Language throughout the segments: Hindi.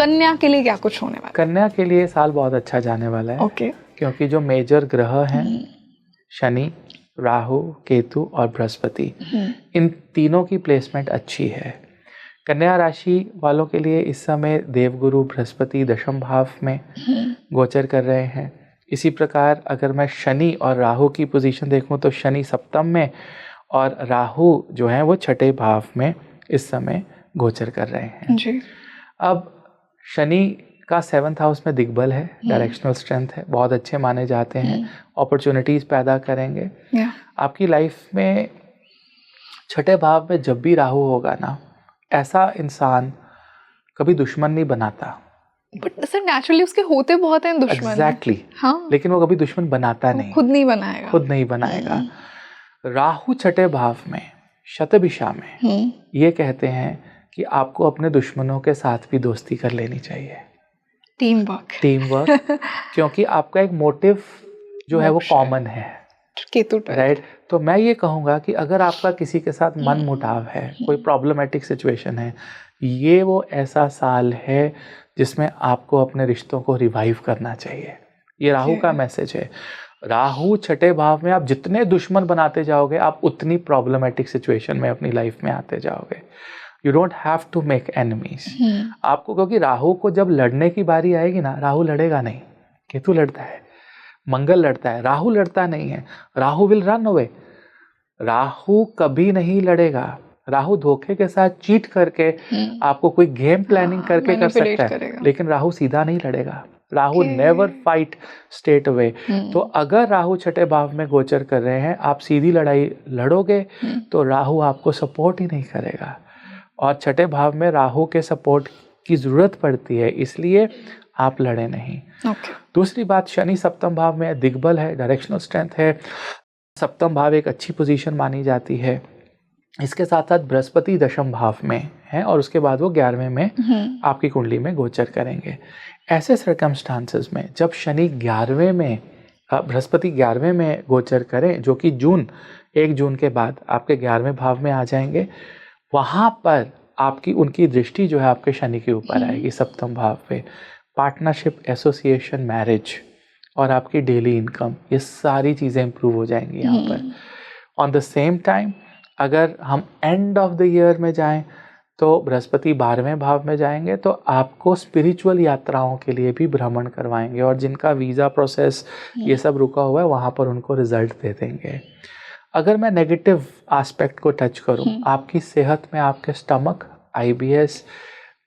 कन्या के लिए क्या कुछ होने वाला? कन्या के लिए साल बहुत अच्छा जाने वाला है। ओके। क्योंकि जो मेजर ग्रह हैं शनि, राहु, केतु और बृहस्पति, इन तीनों की प्लेसमेंट अच्छी है। कन्या राशि वालों के लिए इस समय देवगुरु बृहस्पति दशम भाव में गोचर कर रहे हैं। इसी प्रकार अगर मैं शनि और राहु की पोजीशन देखूं तो शनि सप्तम में और राहु जो है वो छठे भाव में इस समय गोचर कर रहे हैं जी। अब शनि का 7th हाउस में दिग्बल है, डायरेक्शनल स्ट्रेंथ है, बहुत अच्छे माने जाते हैं, अपॉर्चुनिटीज पैदा करेंगे। आपकी लाइफ में छठे भाव में जब भी राहु होगा ना, ऐसा इंसान कभी दुश्मन नहीं बनाता। बट सर नेचुरली उसके होते बहुत हैं दुश्मन। एग्जैक्टली। हाँ। लेकिन वो कभी दुश्मन बनाता नहीं, खुद नहीं बनाएगा, खुद नहीं बनाएगा। राहु छठे भाव में शतभिषा में ये कहते हैं कि आपको अपने दुश्मनों के साथ भी दोस्ती कर लेनी चाहिए। टीम वर्क क्योंकि आपका एक मोटिव जो है वो कॉमन है केतु, राइट। तो मैं ये कहूँगा कि अगर आपका किसी के साथ मन मुटाव है, कोई प्रॉब्लमेटिक सिचुएशन है, ये वो ऐसा साल है जिसमें आपको अपने रिश्तों को रिवाइव करना चाहिए। ये राहु का मैसेज है। राहु छठे भाव में आप जितने दुश्मन बनाते जाओगे, आप उतनी प्रॉब्लमेटिक सिचुएशन में अपनी लाइफ में आते जाओगे। You don't have to make enemies. आपको, क्योंकि राहु को जब लड़ने की बारी आएगी ना, राहु लड़ेगा नहीं, केतु लड़ता है, मंगल लड़ता है, राहु लड़ता नहीं है। Rahu will run away. Rahu कभी नहीं लड़ेगा। राहु धोखे के साथ चीट करके आपको कोई गेम प्लानिंग करके कर सकता है, लेकिन राहु सीधा नहीं लड़ेगा। Rahu never fight straight away. तो अगर राहु छठे भाव में गोचर कर रहे हैं, आप सीधी लड़ाई लड़ोगे तो राहु आपको सपोर्ट ही नहीं करेगा। और छठे भाव में राहु के सपोर्ट की जरूरत पड़ती है, इसलिए आप लड़े नहीं। दूसरी बात, शनि सप्तम भाव में दिग्बल है, डायरेक्शनल स्ट्रेंथ है। सप्तम भाव एक अच्छी पोजीशन मानी जाती है। इसके साथ साथ बृहस्पति दशम भाव में है और उसके बाद वो 11वें में आपकी कुंडली में गोचर करेंगे। ऐसे सर्कमस्टांसेस में जब शनि 11वें में, बृहस्पति 11वें में गोचर करें, जो कि 1 जून के बाद आपके 11वें भाव में आ जाएंगे, वहाँ पर आपकी उनकी दृष्टि जो है आपके शनि के ऊपर आएगी सप्तम भाव पे। पार्टनरशिप, एसोसिएशन, मैरिज और आपकी डेली इनकम, ये सारी चीज़ें इंप्रूव हो जाएंगी यहाँ पर। ऑन द सेम टाइम अगर हम एंड ऑफ द ईयर में जाएं तो बृहस्पति 12वें भाव में जाएंगे, तो आपको स्पिरिचुअल यात्राओं के लिए भी भ्रमण करवाएंगे और जिनका वीज़ा प्रोसेस ये सब रुका हुआ है, वहाँ पर उनको रिजल्ट दे देंगे। अगर मैं नेगेटिव एस्पेक्ट को टच करूं, आपकी सेहत में आपके स्टमक, आईबीएस,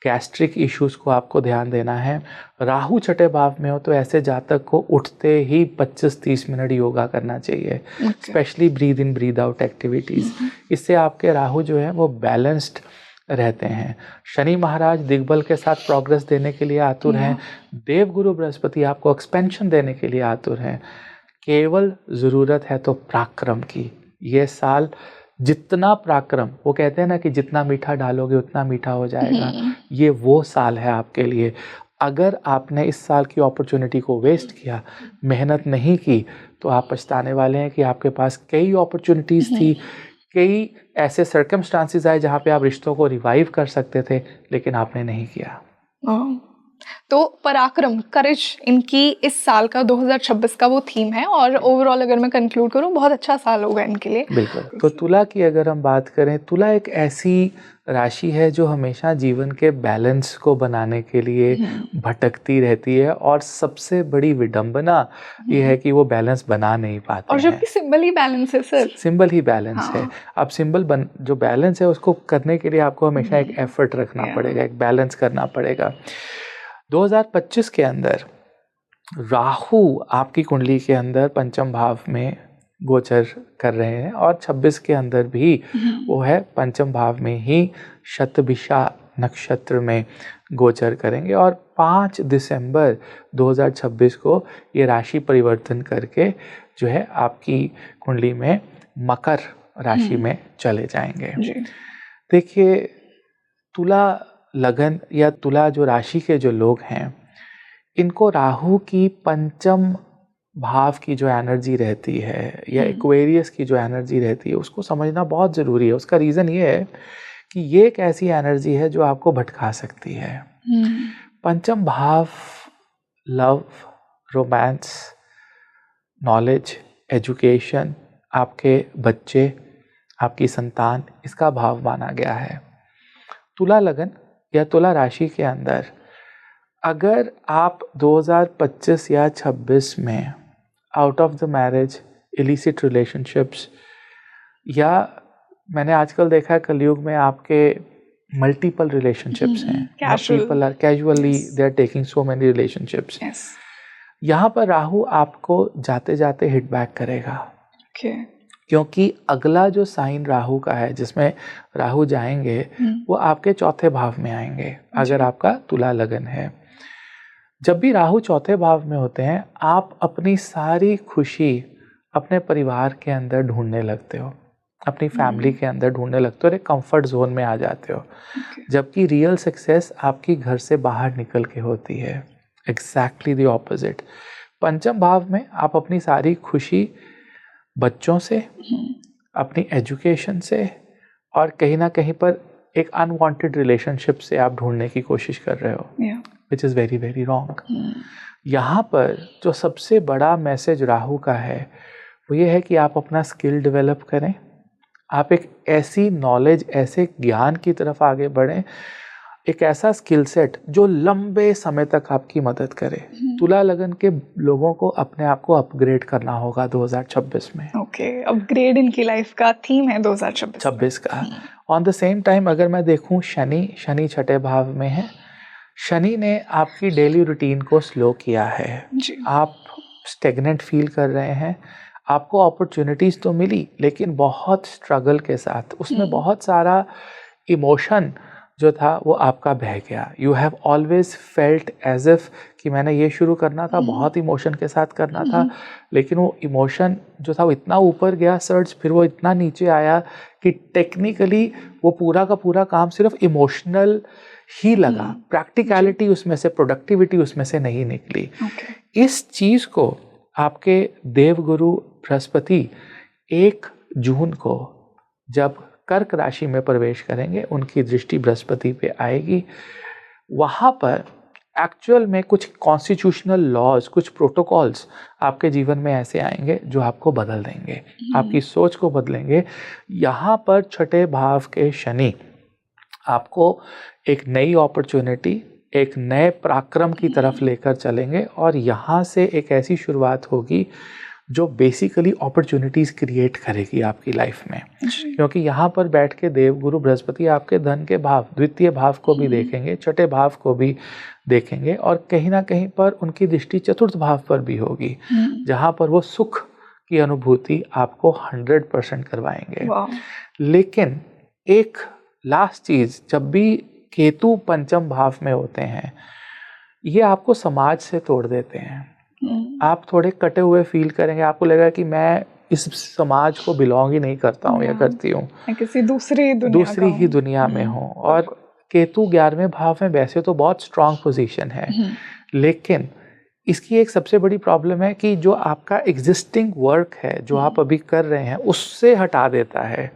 गैस्ट्रिक इश्यूज को आपको ध्यान देना है। राहु छठे भाव में हो तो ऐसे जातक को उठते ही 25-30 मिनट योगा करना चाहिए, specially breathe in breathe out activities. इससे आपके राहु जो है वो बैलेंस्ड रहते हैं। शनि महाराज दिग्बल के साथ प्रोग्रेस देने के लिए आतुर हैं। देवगुरु बृहस्पति आपको एक्सपेंशन देने के लिए आतुर हैं। केवल ज़रूरत है तो पराक्रम की। ये साल जितना पराक्रम, वो कहते हैं ना कि जितना मीठा डालोगे उतना मीठा हो जाएगा, ये वो साल है आपके लिए। अगर आपने इस साल की अपॉर्चुनिटी को वेस्ट किया, मेहनत नहीं की, तो आप पछताने वाले हैं कि आपके पास कई अपॉर्चुनिटीज़ थी, कई ऐसे सर्कमस्टांसेस आए जहाँ पे आप रिश्तों को रिवाइव कर सकते थे, लेकिन आपने नहीं किया। तो पराक्रम, करेज, इनकी इस साल का 2026 का वो थीम है। और ओवरऑल अगर मैं कंक्लूड करूं, बहुत अच्छा साल होगा इनके लिए। बिल्कुल। तो तुला की अगर हम बात करें, तुला एक ऐसी राशि है जो हमेशा जीवन के बैलेंस को बनाने के लिए भटकती रहती है और सबसे बड़ी विडंबना ये है कि वो बैलेंस बना नहीं पाते और जबकि सिंबल ही बैलेंस है सर, सिंबल ही बैलेंस है। अब सिंबल जो बैलेंस है उसको करने के लिए आपको हमेशा एक एफर्ट रखना पड़ेगा, एक बैलेंस करना पड़ेगा। 2025 के अंदर राहु आपकी कुंडली के अंदर पंचम भाव में गोचर कर रहे हैं और 26 के अंदर भी वो है पंचम भाव में ही शतभिषा नक्षत्र में गोचर करेंगे और 5 दिसंबर 2026 को ये राशि परिवर्तन करके जो है आपकी कुंडली में मकर राशि में चले जाएंगे। देखिए, तुला लगन या तुला जो राशि के जो लोग हैं, इनको राहु की पंचम भाव की जो एनर्जी रहती है या एक्वेरियस की जो एनर्जी रहती है, उसको समझना बहुत ज़रूरी है। उसका रीज़न ये है कि ये एक ऐसी एनर्जी है जो आपको भटका सकती है। पंचम भाव लव, रोमांस, नॉलेज, एजुकेशन, आपके बच्चे, आपकी संतान, इसका भाव माना गया है। तुला लगन या तुला राशि के अंदर अगर आप 2025 या 26 में out of the marriage, illicit relationships, या मैंने आजकल देखा है कलयुग में आपके मल्टीपल रिलेशनशिप्स हैं, people are casually they are taking so many relationships. यहाँ पर राहु आपको जाते जाते हिट बैक करेगा, क्योंकि अगला जो साइन राहु का है जिसमें राहु जाएंगे वो आपके चौथे भाव में आएंगे अगर आपका तुला लगन है। जब भी राहु चौथे भाव में होते हैं आप अपनी सारी खुशी अपने परिवार के अंदर ढूंढने लगते हो, अपनी फैमिली के अंदर ढूंढने लगते हो और एक कंफर्ट जोन में आ जाते हो, जबकि रियल सक्सेस आपकी घर से बाहर निकल के होती है। Exactly the opposite. पंचम भाव में आप अपनी सारी खुशी बच्चों से, अपनी एजुकेशन से और कहीं ना कहीं पर एक अनवांटेड रिलेशनशिप से आप ढूंढने की कोशिश कर रहे हो, which is very very wrong. यहाँ पर जो सबसे बड़ा मैसेज राहु का है वो ये है कि आप अपना स्किल डेवलप करें, आप एक ऐसी नॉलेज, ऐसे ज्ञान की तरफ आगे बढ़ें, एक ऐसा स्किल सेट जो लंबे समय तक आपकी मदद करे। तुला लगन के लोगों को अपने आप को अपग्रेड करना होगा 2026 में। अपग्रेड इनकी लाइफ का थीम है 2026 का। ऑन द सेम टाइम अगर मैं देखूं शनि छठे भाव में है। शनि ने आपकी डेली रूटीन को स्लो किया है जी। आप स्टेगनेंट फील कर रहे हैं, आपको अपॉर्चुनिटीज तो मिली लेकिन बहुत स्ट्रगल के साथ, उसमें बहुत सारा इमोशन जो था वो आपका बह गया। You have always felt as if कि मैंने ये शुरू करना था, बहुत इमोशन के साथ करना था, लेकिन वो इमोशन जो था वो इतना ऊपर गया सर्ज, फिर वो इतना नीचे आया कि टेक्निकली वो पूरा का पूरा काम सिर्फ इमोशनल ही लगा, प्रैक्टिकलिटी उसमें से, प्रोडक्टिविटी उसमें से नहीं निकली। इस चीज़ को आपके देवगुरु बृहस्पति 1 जून को जब कर्क राशि में प्रवेश करेंगे, उनकी दृष्टि बृहस्पति पे आएगी, वहाँ पर एक्चुअल में कुछ कॉन्स्टिट्यूशनल लॉज, कुछ प्रोटोकॉल्स आपके जीवन में ऐसे आएंगे जो आपको बदल देंगे, आपकी सोच को बदलेंगे। यहाँ पर छठे भाव के शनि आपको एक नई अपॉर्चुनिटी, एक नए पराक्रम की तरफ लेकर चलेंगे और यहाँ से एक ऐसी शुरुआत होगी जो बेसिकली अपॉर्चुनिटीज क्रिएट करेगी आपकी लाइफ में, क्योंकि यहाँ पर बैठ के देवगुरु बृहस्पति आपके धन के भाव, द्वितीय भाव को भी देखेंगे, छठे भाव को भी देखेंगे और कहीं ना कहीं पर उनकी दृष्टि चतुर्थ भाव पर भी होगी, जहाँ पर वो सुख की अनुभूति आपको 100% करवाएंगे। लेकिन एक लास्ट चीज, जब भी केतु पंचम भाव में होते हैं ये आपको समाज से तोड़ देते हैं। आप थोड़े कटे हुए फील करेंगे, आपको लगेगा कि मैं इस समाज को बिलोंग ही नहीं करता हूँ या करती हूँ, किसी दूसरी ही दुनिया में हूँ। और केतु 11वें भाव में वैसे तो बहुत स्ट्रांग पोजीशन है, लेकिन इसकी एक सबसे बड़ी प्रॉब्लम है कि जो आपका एग्जिस्टिंग वर्क है, जो आप अभी कर रहे हैं, उससे हटा देता है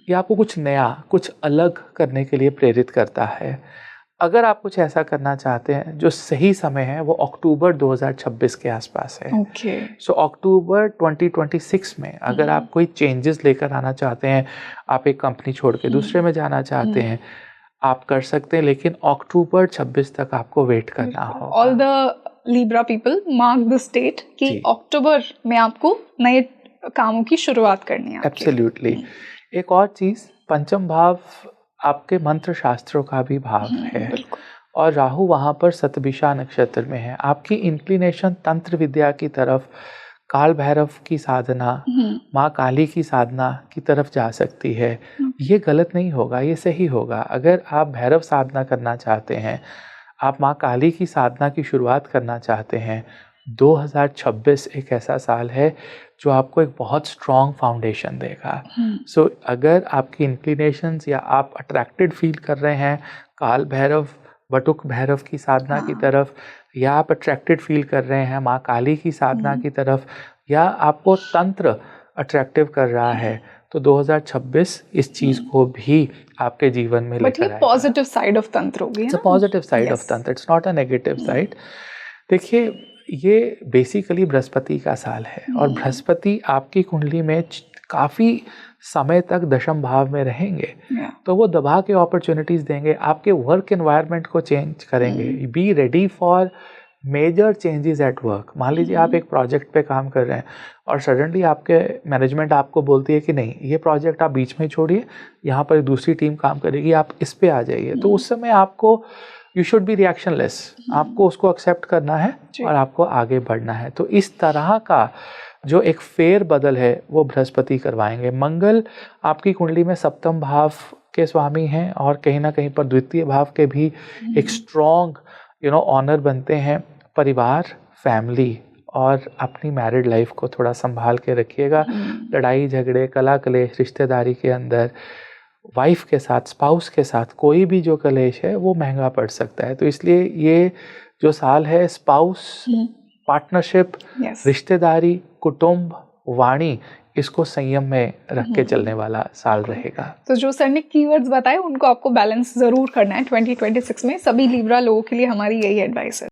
या आपको कुछ नया, कुछ अलग करने के लिए प्रेरित करता है। अगर आप कुछ ऐसा करना चाहते हैं, जो सही समय है वो अक्टूबर 2026 के आसपास है। सो अक्टूबर 2026 में अगर आप कोई चेंजेस लेकर आना चाहते हैं, आप एक कंपनी छोड़ के दूसरे में जाना चाहते हैं, आप कर सकते हैं, लेकिन अक्टूबर 26 तक आपको वेट करना होगा। All the Libra people mark the date कि अक्टूबर में आपको नए कामों की शुरुआत करनी है। एब्सोल्युटली। एक और चीज, पंचम भाव आपके मंत्र शास्त्रों का भी भाव है और राहु वहाँ पर शतभिषा नक्षत्र में है। आपकी इंक्लिनेशन तंत्र विद्या की तरफ, काल भैरव की साधना, माँ काली की साधना की तरफ जा सकती है। ये गलत नहीं होगा, ये सही होगा। अगर आप भैरव साधना करना चाहते हैं, आप माँ काली की साधना की शुरुआत करना चाहते हैं, 2026 एक ऐसा साल है जो आपको एक बहुत स्ट्रॉन्ग फाउंडेशन देगा। सो अगर आपकी इंक्लिनेशंस या आप अट्रैक्टेड फील कर रहे हैं काल भैरव, बटुक भैरव की साधना की तरफ, या आप अट्रैक्टेड फील कर रहे हैं माँ काली की साधना की तरफ, या आपको तंत्र अट्रैक्टिव कर रहा है, तो 2026 इस चीज को भी आपके जीवन में बट लेकर ये आएगा। पॉजिटिव साइड ऑफ तंत्र होगी it's a positive side of Yes. तंत्र, it's not a negative side. देखिए, ये बेसिकली बृहस्पति का साल है और बृहस्पति आपकी कुंडली में काफी समय तक दशम भाव में रहेंगे, Yeah. तो वो दबा के अपॉर्चुनिटीज देंगे, आपके वर्क एनवायरनमेंट को चेंज करेंगे। Be ready for major changes at work. मान लीजिए आप एक प्रोजेक्ट पे काम कर रहे हैं और सडनली आपके मैनेजमेंट आपको बोलती है कि नहीं, ये प्रोजेक्ट आप बीच में छोड़िए, यहाँ पर दूसरी टीम काम करेगी, आप इस पे आ जाइए। तो उस समय आपको यू शुड बी रिएक्शनलेस, आपको उसको एक्सेप्ट करना है और आपको आगे बढ़ना है। तो इस तरह का जो एक फेर बदल है वो बृहस्पति करवाएंगे। मंगल आपकी कुंडली में सप्तम भाव के स्वामी हैं और कहीं ना कहीं पर द्वितीय भाव के भी एक स्ट्रॉन्ग ऑनर बनते हैं। परिवार, फैमिली और अपनी मैरिड लाइफ को थोड़ा संभाल के रखिएगा। लड़ाई झगड़े, कला कलेश रिश्तेदारी के अंदर, वाइफ के साथ, स्पाउस के साथ कोई भी जो कलेश है वो महंगा पड़ सकता है। तो इसलिए ये जो साल है, स्पाउस, पार्टनरशिप, Yes. रिश्तेदारी, कुटुंब, वाणी, इसको संयम में रख के चलने वाला साल रहेगा। तो जो सर ने कीवर्ड्स बताए उनको आपको बैलेंस जरूर करना है 2026 में। सभी लिब्रा लोगों के लिए हमारी यही एडवाइस है।